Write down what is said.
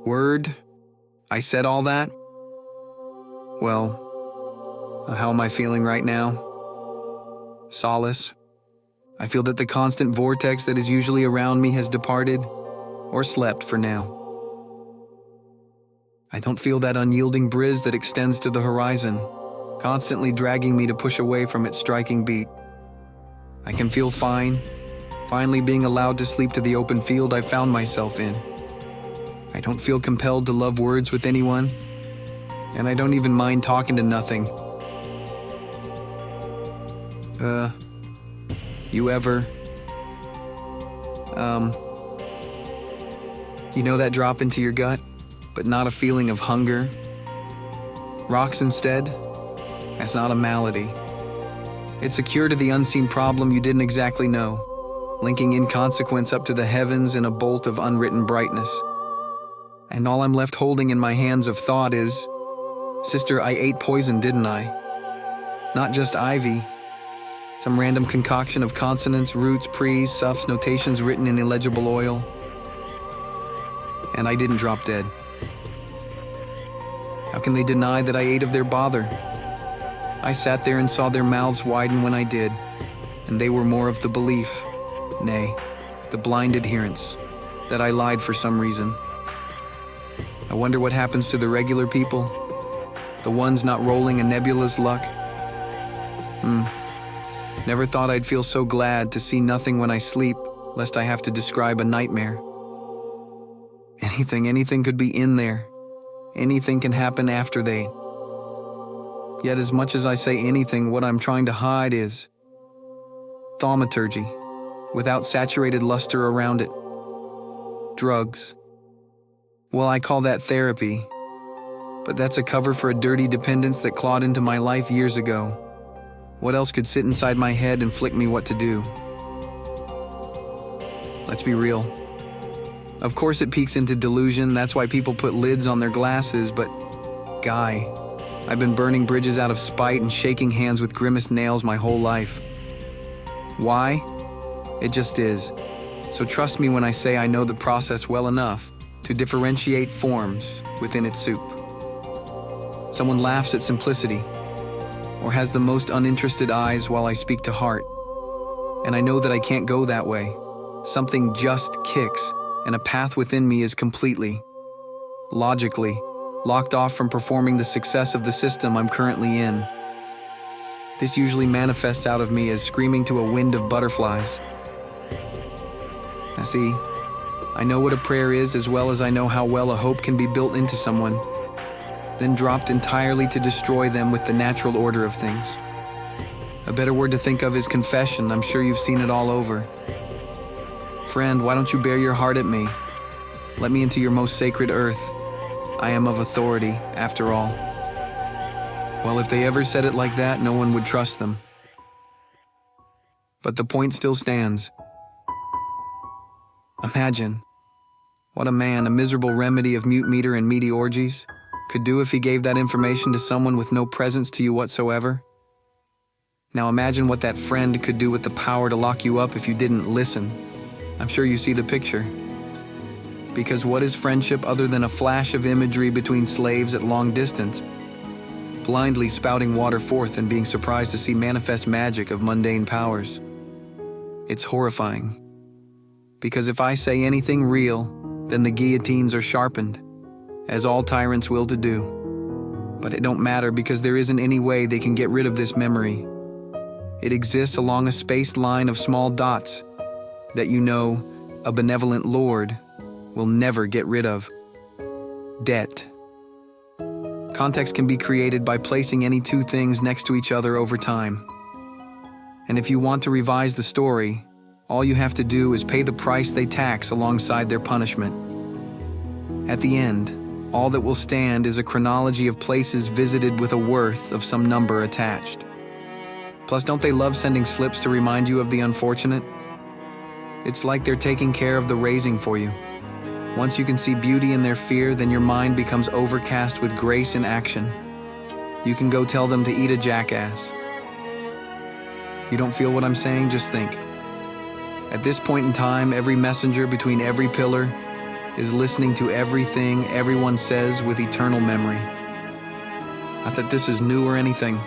Word? I said all that? Well, how am I feeling right now? Solace. I feel that the constant vortex that is usually around me has departed, or slept for now. I don't feel that unyielding brizz that extends to the horizon, constantly dragging me to push away from its striking beat. I can feel fine, finally being allowed to sleep to the open field I found myself in. I don't feel compelled to love words with anyone, and I don't even mind talking to nothing. You ever, you know that drop into your gut, but not a feeling of hunger? Rocks instead? That's not a malady. It's a cure to the unseen problem you didn't exactly know, linking inconsequence up to the heavens in a bolt of unwritten brightness. And all I'm left holding in my hands of thought is, sister, I ate poison, didn't I? Not just ivy. Some random concoction of consonants, roots, pre's, suffs, notations written in illegible oil. And I didn't drop dead. How can they deny that I ate of their bother? I sat there and saw their mouths widen when I did, and they were more of the belief, nay, the blind adherence, that I lied for some reason. I wonder what happens to the regular people, the ones not rolling a nebula's luck. Never thought I'd feel so glad to see nothing when I sleep, lest I have to describe a nightmare. Anything could be in there. Anything can happen after they. Yet as much as I say anything, what I'm trying to hide is thaumaturgy, without saturated luster around it. Drugs. Well, I call that therapy, but that's a cover for a dirty dependence that clawed into my life years ago. What else could sit inside my head and flick me what to do? Let's be real. Of course it peaks into delusion, that's why people put lids on their glasses, but guy, I've been burning bridges out of spite and shaking hands with grimaced nails my whole life. Why? It just is. So trust me when I say I know the process well enough to differentiate forms within its soup. Someone laughs at simplicity, or has the most uninterested eyes while I speak to heart. And I know that I can't go that way. Something just kicks, and a path within me is completely, logically, locked off from performing the success of the system I'm currently in. This usually manifests out of me as screaming to a wind of butterflies. Now see, I know what a prayer is as well as I know how well a hope can be built into someone, then dropped entirely to destroy them with the natural order of things. A better word to think of is confession. I'm sure you've seen it all over. Friend, why don't you bare your heart at me? Let me into your most sacred earth. I am of authority, after all. Well, if they ever said it like that, no one would trust them. But the point still stands. Imagine what a man, a miserable remedy of mute meter and meaty orgies, could do if he gave that information to someone with no presence to you whatsoever. Now imagine what that friend could do with the power to lock you up if you didn't listen. I'm sure you see the picture. Because what is friendship other than a flash of imagery between slaves at long distance, blindly spouting water forth and being surprised to see manifest magic of mundane powers? It's horrifying. Because if I say anything real, then the guillotines are sharpened, as all tyrants will to do. But it don't matter because there isn't any way they can get rid of this memory. It exists along a spaced line of small dots that you know a benevolent lord will never get rid of. Debt. Context can be created by placing any two things next to each other over time. And if you want to revise the story, all you have to do is pay the price they tax alongside their punishment. At the end, all that will stand is a chronology of places visited with a worth of some number attached. Plus, don't they love sending slips to remind you of the unfortunate? It's like they're taking care of the raising for you. Once you can see beauty in their fear, then your mind becomes overcast with grace in action. You can go tell them to eat a jackass. You don't feel what I'm saying? Just think. At this point in time, every messenger between every pillar, is listening to everything everyone says with eternal memory. Not that this is new or anything.